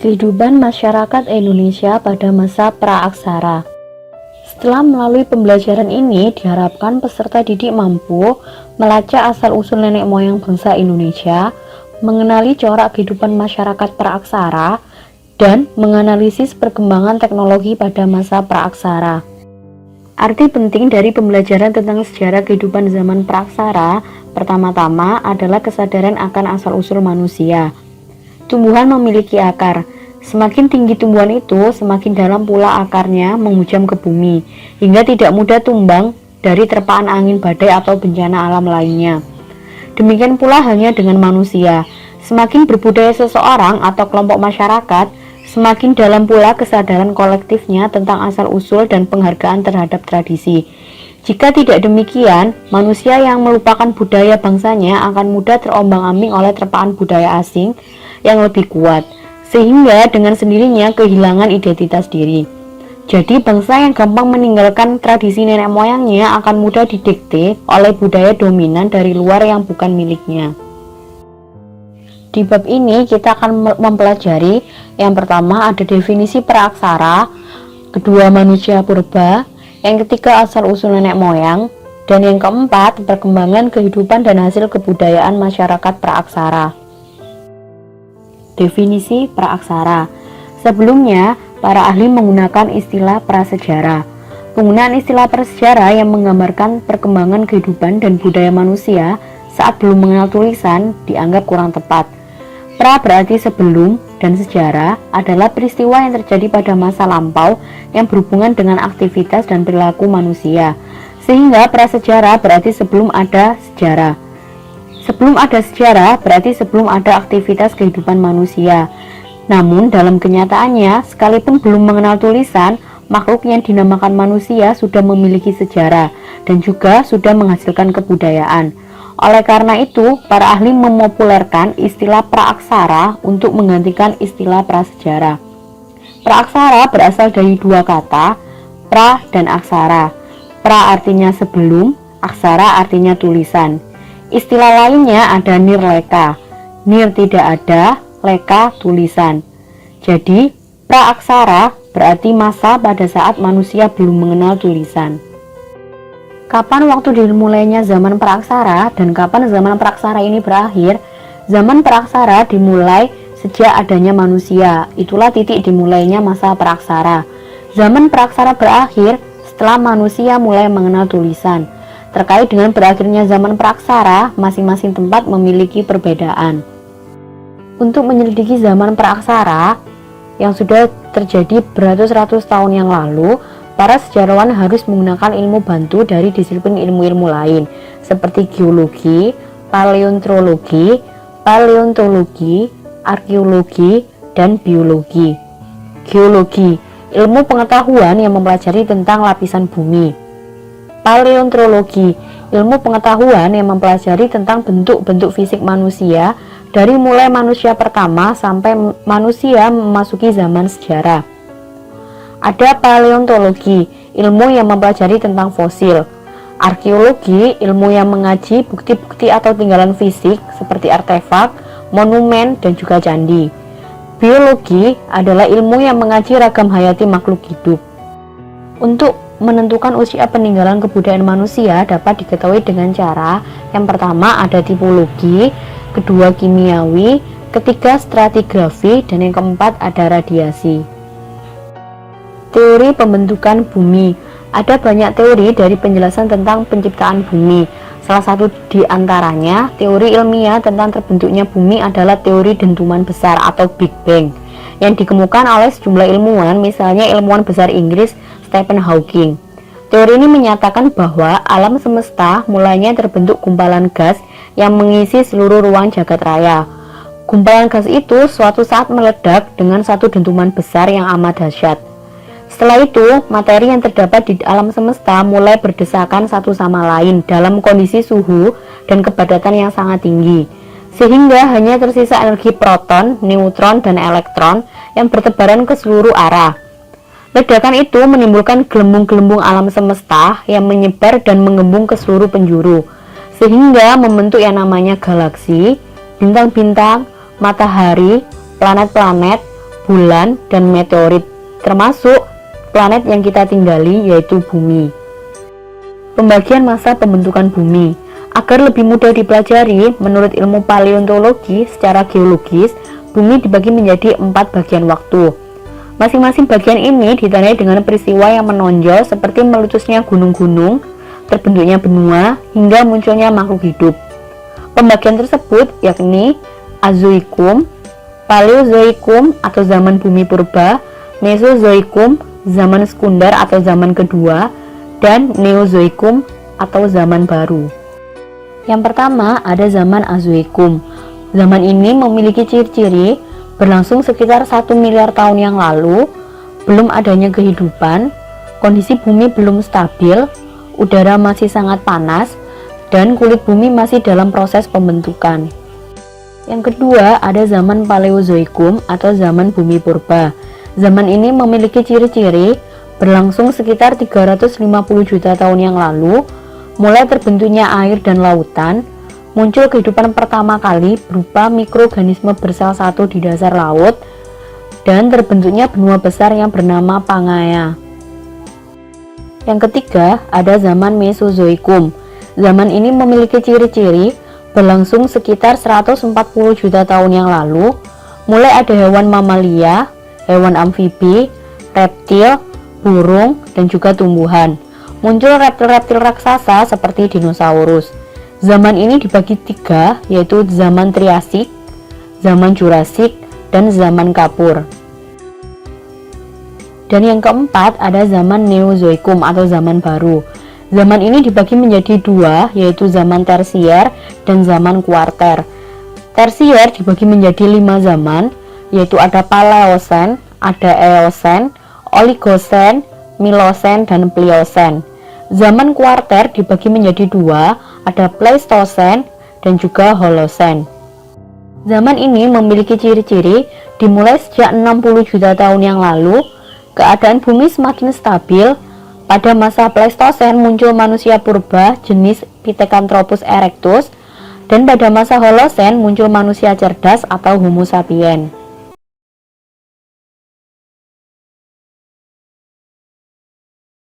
Kehidupan masyarakat Indonesia pada masa praaksara. Setelah melalui pembelajaran ini, diharapkan peserta didik mampu melacak asal-usul nenek moyang bangsa Indonesia, mengenali corak kehidupan masyarakat praaksara, dan menganalisis perkembangan teknologi pada masa praaksara. Arti penting dari pembelajaran tentang sejarah kehidupan zaman praaksara pertama-tama adalah kesadaran akan asal-usul manusia. Tumbuhan memiliki akar. Semakin tinggi tumbuhan itu, semakin dalam pula akarnya menghujam ke bumi, hingga tidak mudah tumbang dari terpaan angin badai atau bencana alam lainnya. Demikian pula halnya dengan manusia. Semakin berbudaya seseorang atau kelompok masyarakat, semakin dalam pula kesadaran kolektifnya tentang asal-usul dan penghargaan terhadap tradisi. Jika tidak demikian, manusia yang melupakan budaya bangsanya akan mudah terombang-ambing oleh terpaan budaya asing yang lebih kuat, sehingga dengan sendirinya kehilangan identitas diri. Jadi bangsa yang gampang meninggalkan tradisi nenek moyangnya akan mudah didikte oleh budaya dominan dari luar yang bukan miliknya. Di bab ini kita akan mempelajari yang pertama ada definisi praaksara, kedua manusia purba, yang ketiga asal-usul nenek moyang, dan yang keempat perkembangan kehidupan dan hasil kebudayaan masyarakat praaksara. Definisi praaksara. Sebelumnya, para ahli menggunakan istilah prasejarah. Penggunaan istilah prasejarah yang menggambarkan perkembangan kehidupan dan budaya manusia saat belum mengenal tulisan dianggap kurang tepat. Pra berarti sebelum, dan sejarah adalah peristiwa yang terjadi pada masa lampau yang berhubungan dengan aktivitas dan perilaku manusia. Sehingga prasejarah berarti sebelum ada sejarah. Sebelum ada sejarah berarti sebelum ada aktivitas kehidupan manusia. Namun dalam kenyataannya, sekalipun belum mengenal tulisan, makhluk yang dinamakan manusia sudah memiliki sejarah dan juga sudah menghasilkan kebudayaan. Oleh karena itu, para ahli memopulerkan istilah praaksara untuk menggantikan istilah prasejarah. Praaksara berasal dari dua kata, pra dan aksara. Pra artinya sebelum, aksara artinya tulisan. Istilah lainnya ada nirleka. Nir tidak ada, leka tulisan. Jadi, praaksara berarti masa pada saat manusia belum mengenal tulisan. Kapan waktu dimulainya zaman praaksara dan kapan zaman praaksara ini berakhir? Zaman praaksara dimulai sejak adanya manusia. Itulah titik dimulainya masa praaksara. Zaman praaksara berakhir setelah manusia mulai mengenal tulisan. Terkait dengan berakhirnya zaman praaksara, masing-masing tempat memiliki perbedaan. Untuk menyelidiki zaman praaksara yang sudah terjadi beratus-ratus tahun yang lalu, para sejarawan harus menggunakan ilmu bantu dari disiplin ilmu-ilmu lain seperti geologi, paleontologi, arkeologi, dan biologi. Geologi, ilmu pengetahuan yang mempelajari tentang lapisan bumi. Paleontologi, ilmu pengetahuan yang mempelajari tentang bentuk-bentuk fisik manusia dari mulai manusia pertama sampai manusia memasuki zaman sejarah. Ada paleontologi, ilmu yang mempelajari tentang fosil. Arkeologi, ilmu yang mengaji bukti-bukti atau tinggalan fisik seperti artefak, monumen, dan juga candi. Biologi adalah ilmu yang mengaji ragam hayati makhluk hidup. Untuk menentukan usia peninggalan kebudayaan manusia dapat diketahui dengan cara yang pertama ada tipologi, kedua kimiawi, ketiga stratigrafi, dan yang keempat ada radiasi. Teori pembentukan bumi. Ada banyak teori dari penjelasan tentang penciptaan bumi. Salah satu di antaranya, teori ilmiah tentang terbentuknya bumi adalah teori dentuman besar atau Big Bang yang dikemukakan oleh sejumlah ilmuwan, misalnya ilmuwan besar Inggris Stephen Hawking. Teori ini menyatakan bahwa alam semesta mulanya terbentuk gumpalan gas yang mengisi seluruh ruang jagat raya. Gumpalan gas itu suatu saat meledak dengan satu dentuman besar yang amat dahsyat. Setelah itu, materi yang terdapat di alam semesta mulai berdesakan satu sama lain dalam kondisi suhu dan kepadatan yang sangat tinggi, sehingga hanya tersisa energi proton, neutron, dan elektron yang bertebaran ke seluruh arah. Ledakan itu menimbulkan gelembung-gelembung alam semesta yang menyebar dan menggembung ke seluruh penjuru, sehingga membentuk yang namanya galaksi, bintang-bintang, matahari, planet-planet, bulan, dan meteorit, termasuk planet yang kita tinggali yaitu bumi. Pembagian masa pembentukan bumi. Agar lebih mudah dipelajari, menurut ilmu paleontologi secara geologis, bumi dibagi menjadi 4 bagian waktu. Masing-masing bagian ini ditandai dengan peristiwa yang menonjol seperti meletusnya gunung-gunung, terbentuknya benua, hingga munculnya makhluk hidup. Pembagian tersebut yakni Azoikum, Paleozoikum atau zaman bumi purba, Mesozoikum, zaman sekunder atau zaman kedua, dan Neozoikum atau zaman baru. Yang pertama ada zaman Azoikum. Zaman ini memiliki ciri-ciri berlangsung sekitar 1 miliar tahun yang lalu, belum adanya kehidupan, kondisi bumi belum stabil, udara masih sangat panas, dan kulit bumi masih dalam proses pembentukan. Yang kedua ada zaman Paleozoikum atau zaman bumi purba. Zaman ini memiliki ciri-ciri berlangsung sekitar 350 juta tahun yang lalu, mulai terbentuknya air dan lautan, muncul kehidupan pertama kali berupa mikroorganisme bersel satu di dasar laut, dan terbentuknya benua besar yang bernama Pangaea. Yang ketiga ada zaman Mesozoikum. Zaman ini memiliki ciri-ciri berlangsung sekitar 140 juta tahun yang lalu, mulai ada hewan mamalia, hewan amfibi, reptil, burung, dan juga tumbuhan. Muncul reptil-reptil raksasa seperti dinosaurus. Zaman ini dibagi 3, yaitu zaman Triasik, zaman Jurassik, dan zaman Kapur. Dan yang keempat ada zaman Neozoikum atau zaman baru. Zaman ini dibagi menjadi 2, yaitu zaman Tersier dan zaman Kuarter. Tersier dibagi menjadi 5 zaman, yaitu ada Paleosen, ada Eosen, Oligosen, Milosen, dan Pliosen. Zaman Kuarter dibagi menjadi 2, ada Pleistosen dan juga Holosen. Zaman ini memiliki ciri-ciri dimulai sejak 60 juta tahun yang lalu, keadaan bumi semakin stabil. Pada masa Pleistosen muncul manusia purba jenis Pithecanthropus erectus, dan pada masa Holosen muncul manusia cerdas atau Homo sapiens.